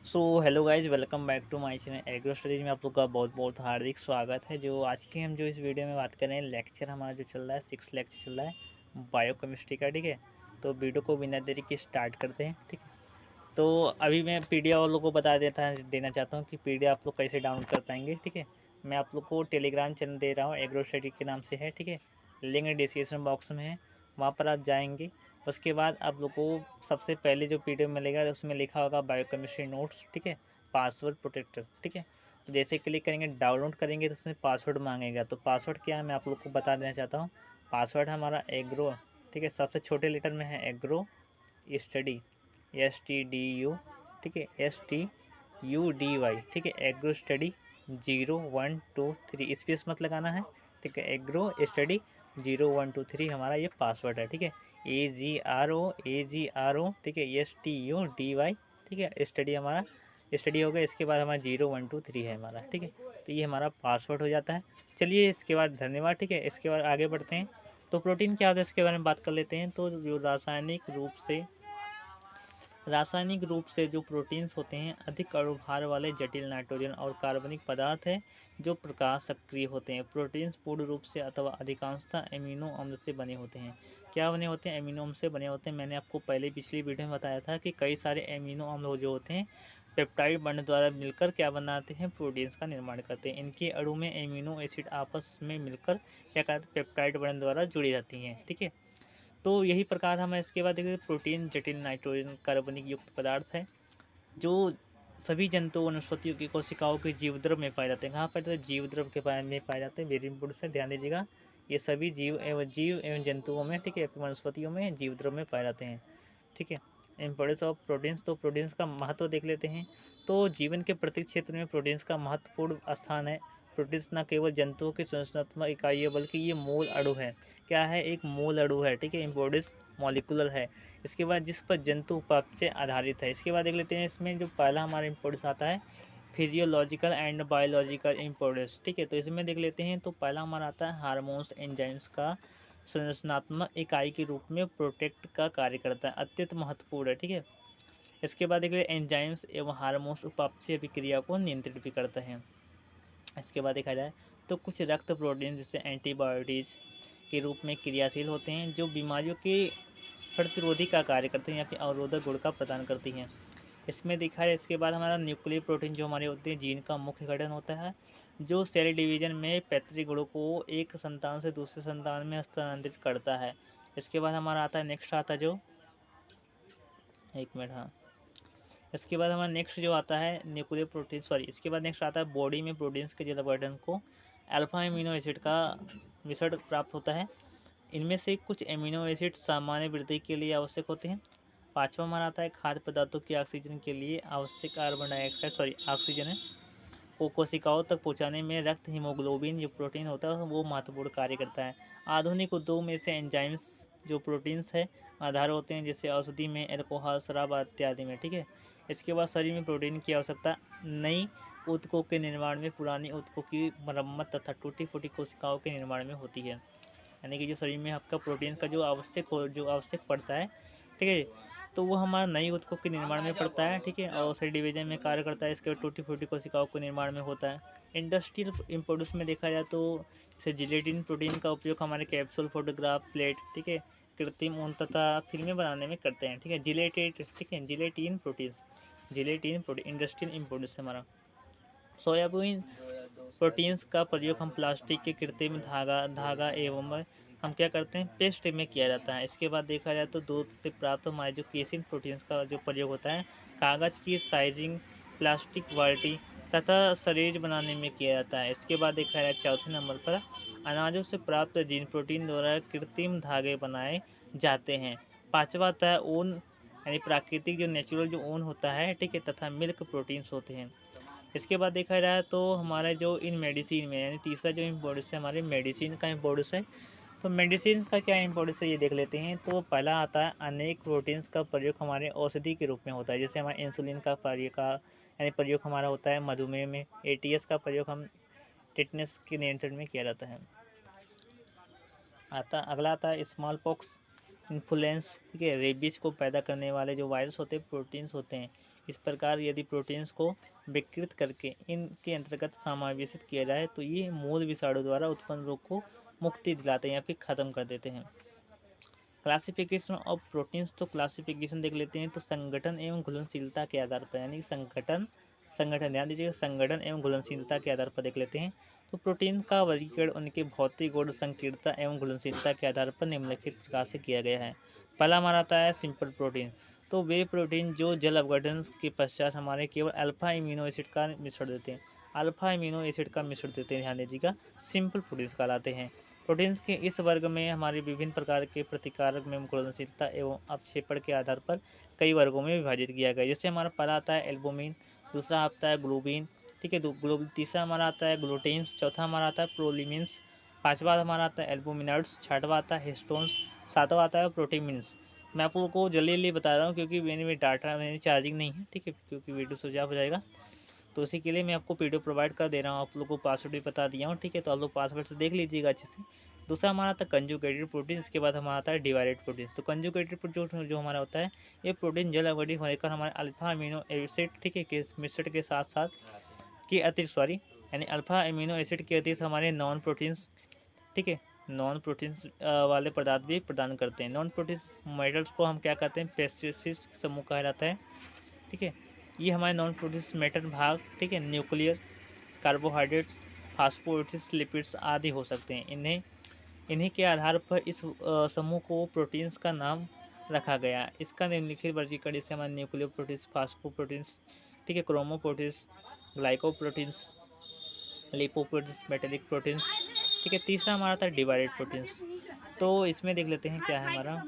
So hello guys, welcome back to my channel agro studies में आप लोग का बहुत बहुत हार्दिक स्वागत है। जो आज की हम जो इस वीडियो में बात कर रहे हैं, लेक्चर हमारा जो चल रहा है 6 लेक्चर चल रहा है बायोकेमिस्ट्री का। ठीक है, तो वीडियो को बिना देरी के स्टार्ट करते हैं। ठीक है, तो अभी मैं पीडीएफ आप लोग को देना चाहता हूँ कि पीडीएफ आप लोग कैसे डाउनलोड कर पाएंगे। ठीक है, मैं आप लोग को टेलीग्राम चैनल दे रहा हूँ, एग्रो स्टडी के नाम से है। ठीक है, लिंक डिस्क्रिप्शन बॉक्स में है, वहाँ पर आप जाएंगे। उसके बाद आप लोग को सबसे पहले जो पीडीएफ मिलेगा उसमें लिखा होगा बायोकेमिस्ट्री नोट्स। ठीक है, पासवर्ड प्रोटेक्टर। ठीक है, तो जैसे क्लिक करेंगे, डाउनलोड करेंगे तो उसमें पासवर्ड मांगेगा। तो पासवर्ड क्या है मैं आप लोग को बता देना चाहता हूँ। पासवर्ड हमारा एग्रो, ठीक है, सबसे छोटे लेटर में है एग्रो स्टडी, STDU। ठीक है, STUDY। ठीक है, एग्रो स्टडी 0123, स्पेस मत लगाना है। ठीक है, एग्रो स्टडी 0123 हमारा ये पासवर्ड है। ठीक है, AGRO। ठीक है, STUDY। ठीक है, स्टडी हमारा स्टडी हो गया। इसके बाद हमारा 0123 है हमारा। ठीक है, तो ये हमारा पासवर्ड हो जाता है। चलिए इसके बाद धन्यवाद। ठीक है, इसके बाद आगे बढ़ते हैं। तो प्रोटीन क्या होता है इसके बारे में बात कर लेते हैं। तो जो रासायनिक रूप से जो प्रोटीन्स होते हैं, अधिक अणुभार वाले जटिल नाइट्रोजन और कार्बनिक पदार्थ हैं जो प्रकाश सक्रिय होते हैं। प्रोटीन्स पूर्ण रूप से अथवा अधिकांशतः एमिनो अम्ल से बने होते हैं। क्या बने होते हैं? एमिनो अम्ल से बने होते हैं। मैंने आपको पहले पिछली वीडियो में बताया था कि कई सारे एमिनो अम्ल जो होते हैं पेप्टाइड बॉन्ड द्वारा मिलकर क्या बनाते हैं? प्रोटीन्स का निर्माण करते हैं। इनके अणु में एमिनो एसिड आपस में मिलकर क्या करते हैं? पेप्टाइड बॉन्ड द्वारा जुड़ी रहती हैं। ठीक है, तो यही प्रकार हम इसके बाद देखते प्रोटीन जटिल नाइट्रोजन कार्बनिक युक्त पदार्थ है जो सभी जंतु वनस्पतियों की कोशिकाओं के जीवद्रव में पाए जाते हैं। कहाँ पाए जाते हैं? जीवद्रव के में पाए जाते हैं। वेरी इंपोर्टेंट से ध्यान दीजिएगा, ये सभी जीव एवं जंतुओं में, ठीक है, वनस्पतियों में जीवद्रव में पाए जाते हैं। ठीक है, इम्पोर्टेंस ऑफ प्रोटीन्स, तो प्रोटीन्स का महत्व देख लेते हैं। तो जीवन के प्रत्येक क्षेत्र में प्रोटीन्स का महत्वपूर्ण स्थान है। प्रोटीन्स न केवल जंतुओं की संरचनात्मक इकाई है बल्कि ये मूल अणु है। क्या है? एक मूल अणु है। ठीक है, इम्पोर्टेंस मॉलिकुलर है। इसके बाद जिस पर जंतु उपापचय आधारित है। इसके बाद देख लेते हैं इसमें जो पहला हमारा इम्पोर्टेंस आता है फिजियोलॉजिकल एंड बायोलॉजिकल इम्पोर्टेंस। ठीक है, तो इसमें देख लेते हैं। तो पहला हमारा आता है हार्मोन्स एंजाइम्स का संरचनात्मक इकाई के रूप में प्रोटेक्ट का कार्य करता है, अत्यंत महत्वपूर्ण है। ठीक है, इसके बाद देखिए एंजाइम्स एवं हार्मोन्स उपापचय प्रक्रिया को नियंत्रित भी करते हैं। इसके बाद देखा जाए तो कुछ रक्त प्रोटीन जैसे एंटीबायोटिक्स के रूप में क्रियाशील होते हैं जो बीमारियों के प्रतिरोधी का कार्य करते हैं या फिर अवरोधक गुण का प्रदान करती हैं। इसमें देखा है। इसके बाद हमारा न्यूक्लियर प्रोटीन जो हमारे होते हैं जीन का मुख्य गठन होता है जो सेल डिवीजन में पैतृक गुणों को एक संतान से दूसरे संतान में हस्तांतरित करता है। इसके बाद हमारा आता है नेक्स्ट आता है जो एक मिनट, हाँ, इसके बाद हमारा नेक्स्ट जो आता है न्यूक्लियर प्रोटीन, सॉरी, इसके बाद नेक्स्ट आता है बॉडी में प्रोटीन्स के जल गठन को अल्फा एमिनो एसिड का विसर्ग प्राप्त होता है। इनमें से कुछ एमिनो एसिड सामान्य वृद्धि के लिए आवश्यक होते हैं। पाँचवा हमारा आता है खाद्य पदार्थों की ऑक्सीजन के लिए आवश्यक कार्बन डाइऑक्साइड, सॉरी, ऑक्सीजन है, को कोशिकाओं तक पहुंचाने में रक्त हीमोग्लोबिन जो प्रोटीन होता है वो महत्वपूर्ण कार्य करता है। आधुनिक उद्योग में से एंजाइम्स जो प्रोटीन्स है आधार होते हैं, जैसे औषधि में, अल्कोहल, शराब इत्यादि में। ठीक है, इसके बाद शरीर में प्रोटीन की आवश्यकता नई ऊतकों के निर्माण में, पुरानी ऊतकों की मरम्मत तथा टूटी फूटी कोशिकाओं के निर्माण में होती है। यानी कि जो शरीर में आपका प्रोटीन का जो आवश्यक पड़ता है, ठीक है, तो वो हमारा नई ऊतकों के निर्माण में पड़ता है। ठीक है, और सेल डिवीजन में कार्य करता है। इसके बाद टूटी फूटी कोशिकाओं के निर्माण में होता है। इंडस्ट्रियल इम्पोर्टेंस में देखा जाए तो जैसे जिलेटिन प्रोटीन का उपयोग हमारे कैप्सूल, फोटोग्राफ, प्लेट, ठीक है, कृत्रिम ऊन तथा फिल्में बनाने में करते हैं। ठीक है, ठीक है, जिलेटिन प्रोटीन इंडस्ट्रियल इम्पोर्टेंस हमारा। सोयाबीन प्रोटीन्स का प्रयोग हम प्लास्टिक के कृत्रिम धागा धागा एवं हम क्या करते हैं पेस्ट में किया जाता है। इसके बाद देखा जाए तो दूध से प्राप्त हमारे जो केसिन प्रोटीन्स का जो प्रयोग होता है कागज़ की साइजिंग, प्लास्टिक बाल्टी तथा सरीज बनाने में किया जाता है। इसके बाद देखा जाए चौथे नंबर पर अनाजों से प्राप्त जीन प्रोटीन द्वारा कृत्रिम धागे बनाए जाते हैं। पाँचवा आता है ऊन, यानी प्राकृतिक जो नेचुरल जो ऊन होता है, ठीक है, तथा मिल्क प्रोटीन्स होते हैं। इसके बाद देखा जाए तो हमारे जो इन मेडिसिन में, यानी तीसरा जो इम्पोर्टेंस है हमारे मेडिसिन का इम्पोर्टेंस है। तो मेडिसिन का क्या इम्पोर्टेंस है ये देख लेते हैं। तो पहला आता है अनेक प्रोटीन्स का प्रयोग हमारे औषधि के रूप में होता है। जैसे हमारे इंसुलिन का प्रयोग हमारा होता है मधुमेह में। एटीएस का प्रयोग हम टिटनेस के नियंत्रण में किया जाता है। अगला आता है स्मॉल पॉक्स, इन्फ्लुएंस, ठीक है, रेबीज को पैदा करने वाले जो वायरस होते हैं प्रोटीन्स होते हैं। इस प्रकार यदि प्रोटीन्स को विकृत करके इनके अंतर्गत समावेशित किया जाए तो ये मूल विषाणु द्वारा उत्पन्न रोग को मुक्ति दिलाते हैं या फिर ख़त्म कर देते हैं। क्लासिफिकेशन ऑफ प्रोटीन्स, तो क्लासिफिकेशन देख लेते हैं। तो संगठन एवं घुलनशीलता के आधार पर, यानी संगठन ध्यान दीजिएगा, संगठन एवं घुलनशीलता के आधार पर देख लेते हैं। तो प्रोटीन का वर्गीकरण उनके भौतिक गुण, संकीर्णता एवं घुलनशीलता के आधार पर निम्नलिखित प्रकार से किया गया है। पहला हमारा आता है सिंपल प्रोटीन। तो वे प्रोटीन जो जल अपघटन के पश्चात हमारे केवल अल्फा इम्यूनो एसिड का मिश्रण देते हैं, अल्फा इम्यूनो एसिड का मिश्रण देते हैं, ध्यान दीजिएगा, सिंपल प्रोटीन्स कहलाते हैं। प्रोटीन्स के इस वर्ग में हमारे विभिन्न प्रकार के प्रतिकारक में घुलनशीलता एवं अपक्षेपण के आधार पर कई वर्गों में विभाजित किया गया। जैसे हमारा पहला आता है एल्बुमिन, दूसरा आता है ग्लोबिन, ठीक है, तीसरा हमारा आता है ग्लूटेन्स, चौथा हमारा आता है प्रोलिमिन्स, पांचवा हमारा आता है एल्बुमिनर्ड्स, छठवा आता है हिस्टोन्स, सातवां आता है प्रोटीमिन्स। मैं आप लोगों को जल्दी बता रहा हूँ क्योंकि मेरी डाटा मेरी चार्जिंग नहीं है, ठीक है, क्योंकि वीडियो स्विच ऑफ हो जाएगा, तो इसी के लिए मैं आपको पीडीएफ प्रोवाइड कर दे रहा हूँ। आप लोगों को पासवर्ड भी बता दिया हूँ, ठीक है, तो आप लोग पासवर्ड से देख लीजिएगा अच्छे से। दूसरा हमारा आता है कंजुगेटेड प्रोटीन, इसके बाद हमारा आता है डिवाइडेड प्रोटीन। तो कंजुगेटेड प्रोटीन जो हमारा होता है, ये प्रोटीन जल अवघटित होकर हमारे अल्फा अमीनो एसिड, ठीक है, के मिश्रण के साथ साथ के अतिरिक्त यानी अल्फा अमीनो एसिड के अतिरिक्त हमारे नॉन प्रोटीन्स, ठीक है, नॉन प्रोटीन्स वाले पदार्थ भी प्रदान करते हैं। नॉन प्रोटीन्स मेटल्स को हम क्या कहते हैं, पेस्टिसाइड समूह कहा जाता है, ठीक है। ये हमारे नॉन प्रोटीन्स मेटल भाग, ठीक है, न्यूक्लियर, कार्बोहाइड्रेट्स, फास्फोलिपिड्स, लिपिड्स आदि हो सकते हैं। इन्हीं के आधार पर इस समूह को प्रोटीन्स का नाम रखा गया। इसका निम्नलिखित वर्गीकरण जैसे हमारे न्यूक्लियर प्रोटीन्स, फास्फोप्रोटीन्स, ठीक है, क्रोमोप्रोटीन्स, ग्लाइकोप्रोटीन्स, लिपोप्रोटीन्स, मेटेलिक प्रोटीन्स, ठीक है। तीसरा हमारा था डिवाइडेड प्रोटीन्स। तो इसमें देख लेते हैं क्या है हमारा।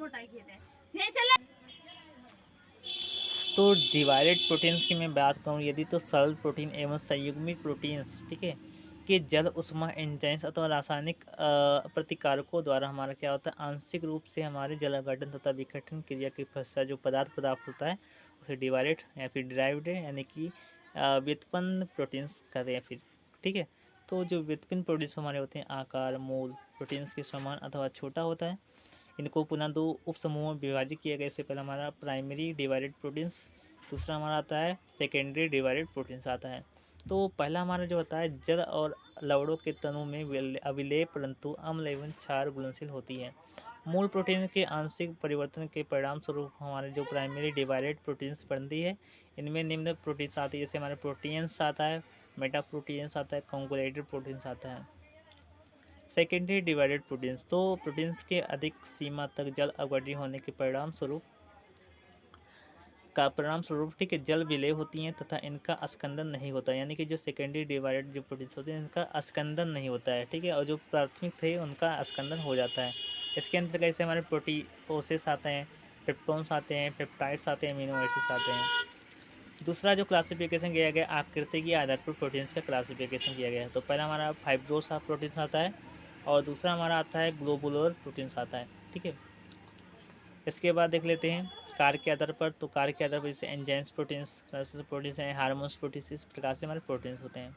तो डिवाइडेड प्रोटीन्स की मैं बात करूँ यदि, तो सरल प्रोटीन एवं संयुग्मित प्रोटीन्स, ठीक है, कि जल उष्मा एंजाइम्स अथवा रासायनिक प्रतिकारकों द्वारा हमारा क्या होता है, आंशिक रूप से हमारे जल अपघटन तथा विघटन क्रिया के पश्चात जो पदार्थ प्राप्त होता है उसे डिवाइडेड या फिर डिराइव्ड यानी कि व्युत्पन्न प्रोटीन्स कहते हैं फिर, ठीक है। तो जो व्युत्पन्न प्रोटीन्स हमारे होते हैं आकार मूल प्रोटीन्स के समान अथवा छोटा होता है। इनको पुनः दो उप समूहों में विभाजित किया गया। इससे पहले हमारा प्राइमरी डिवाइडेड प्रोटीन्स, दूसरा हमारा आता है सेकेंडरी डिवाइडेड प्रोटीन्स आता है। तो पहला हमारा जो होता है जल और लवणों के तनु में अविलेय परंतु अम्ल एवं क्षार घुलनशील होती है। मूल प्रोटीन के आंशिक परिवर्तन के परिणाम स्वरूप हमारे जो प्राइमरी डिवाइडेड प्रोटीन्स बनती है, इनमें निम्न प्रोटीन्स आती है, जैसे हमारे प्रोटीन्स आता है, मेटा प्रोटीन्स आता है, कॉन्जुगेटेड प्रोटीन्स आता है। सेकेंडरी डिवाइडेड प्रोटीन्स, तो प्रोटीन्स के अधिक सीमा तक जल अपघटित होने के परिणाम स्वरूप ठीक है, जल विलेय होती हैं तथा इनका अस्कंदन नहीं होता, यानी कि जो सेकेंडरी डिवाइडेड जो प्रोटीन्स होते हैं इनका अस्कंदन नहीं होता है, ठीक है, और जो प्राथमिक थे उनका अस्कंदन हो जाता है। इसके अंतर्गत कैसे हमारे प्रोटीओसिस आते हैं, पेप्टोन्स आते हैं, पेप्टाइड्स आते हैं, अमीनो एसिड्स आते हैं। दूसरा जो क्लासिफिकेशन किया गया आकृति के आधार पर प्रोटीन्स का क्लासिफिकेशन किया गया है। तो पहला हमारा फाइब्रोस प्रोटीन्स आता है और दूसरा हमारा आता है ग्लोबुलर प्रोटीन्स आता है, ठीक है। इसके बाद देख लेते हैं कार्य के आधार पर। तो कार्य के आधार पर जैसे एंजाइम्स प्रोटीन्स हैं, हार्मोन्स प्रोटीन्स, इस प्रकार से हमारे प्रोटीन्स होते हैं।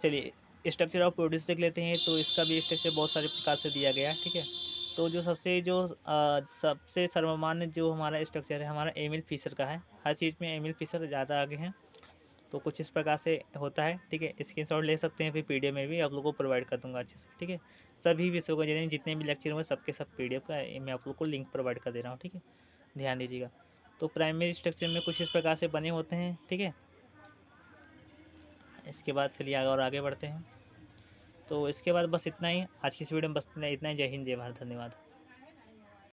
चलिए स्ट्रक्चर ऑफ प्रोटीन्स देख लेते हैं। तो इसका भी स्ट्रक्चर बहुत सारे प्रकार से दिया गया, ठीक है। तो जो सबसे सर्वमान्य जो हमारा स्ट्रक्चर है हमारा एमिल फिशर का है। हर चीज़ में एमिल फिशर ज़्यादा आगे हैं। तो कुछ इस प्रकार से होता है, ठीक है। स्क्रीनशॉट ले सकते हैं, फिर पीडीएफ में भी आप लोगों को प्रोवाइड कर दूंगा अच्छे से, ठीक है। सभी विषयों का जितने भी लेक्चर हुए सबके सब पीडीएफ का मैं आप लोग को लिंक प्रोवाइड कर दे रहा हूँ, ठीक है, ध्यान दीजिएगा। तो प्राइमरी स्ट्रक्चर में कुछ इस प्रकार से बने होते हैं, ठीक है। इसके बाद चलिए आगे बढ़ते हैं। तो इसके बाद बस इतना ही, आज की इस वीडियो में बस इतना ही। जय हिंद, जय भारत, धन्यवाद।